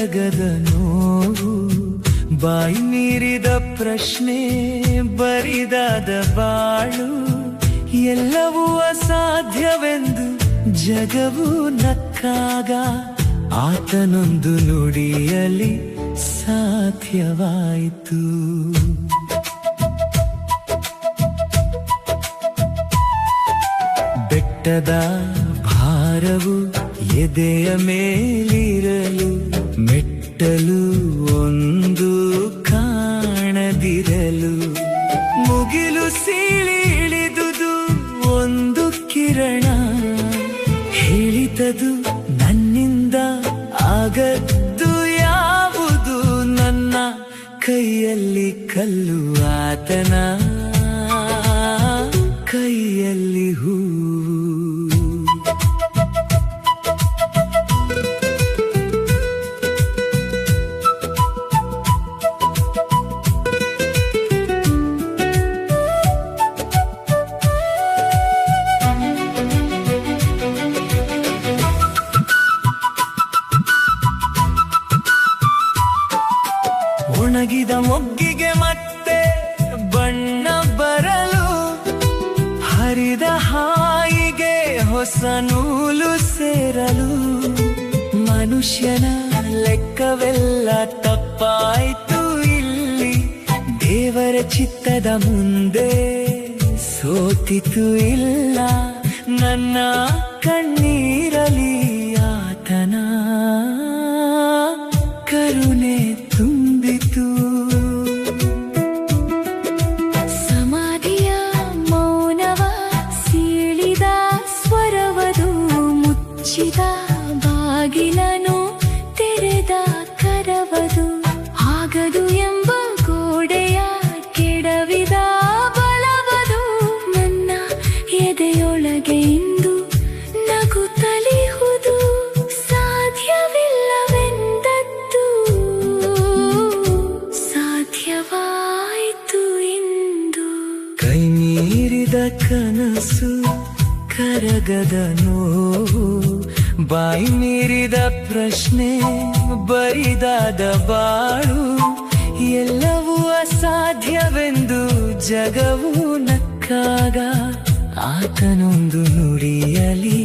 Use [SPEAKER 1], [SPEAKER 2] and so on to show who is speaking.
[SPEAKER 1] ಕರಗದ ನೋವು, ಬಾಯಿ ಮೀರಿದ ಪ್ರಶ್ನೆ, ಬರಿದಾದ ಬಾಳು, ಎಲ್ಲವೂ ಅಸಾಧ್ಯವೆಂದು ಜಗವು ನಕ್ಕಾಗ ಆತನೊಂದು ನುಡಿಯಲಿ ಸಾಧ್ಯವಾಯಿತು. ಬೆಟ್ಟದ ಭಾರವು ಎದೆಯ ಮೇಲಿರಲು, ಮೆಟ್ಟಲು ಒಂದು ಕಾಣದಿರಲು, ಮುಗಿಲು ಸೀಳಿ ಇಳಿದುದು ಒಂದು ಕಿರಣ, ಹೇಳಿತದು ನನ್ನಿಂದ ಆಗದ್ದು ಯಾವುದು, ನನ್ನ ಕೈಯಲ್ಲಿ ಕಲ್ಲು ಆತನ ಕೈಯಲ್ಲಿ ಹೂ. ಒಣಗಿದ ಮೊಗ್ಗಿಗೆ ಮತ್ತೆ ಬಣ್ಣ ಬರಲು, ಹರಿದ ಹಾಯಿಗೆ ಹೊಸ ನೂಲು ಸೇರಲು, ಮನುಷ್ಯನ ಲೆಕ್ಕವೆಲ್ಲ ತಪ್ಪಾಯ್ತು ಇಲ್ಲಿ, ದೇವರ ಚಿತ್ತದ ಮುಂದೆ ಸೋತಿತು ಇಲ್ಲ, ನನ್ನ ಕಣ್ಣೀರಲಿ ಆತನ ಕರುಣೆ ತುಂಬಿತು.
[SPEAKER 2] ಸಮಾಧಿಯ ಮೌನವ ಸೀಳಿದ ಸ್ವರವದು, ಮುಚ್ಚಿದ ಬಾಗಿಲನು ತೆರೆದ ಕರವದು, ಆಗದು ಎಂಬ ಗೋಡೆಯ ಕೆಡವಿದ ಬಲವದು, ನನ್ನ ಎದೆಯೊಳಗೆ ಇಂದು ನಗುತ್ತಲಿಹುದು, ಸಾಧ್ಯವಿಲ್ಲವೆಂದದ್ದು ಸಾಧ್ಯವಾಯಿತು ಇಂದು.
[SPEAKER 1] ಕೈ ಮೀರಿದ ಕನಸು, ಕರಗದ ನೋವು, ಬಾಯಿ ಮೀರಿದ ಪ್ರಶ್ನೆ, ಬರಿದಾದ ಬಾಳು, ಎಲ್ಲವೂ ಅಸಾಧ್ಯವೆಂದು ಜಗವು ನಕ್ಕಾಗ ಆತನೊಂದು ನುಡಿಯಲಿ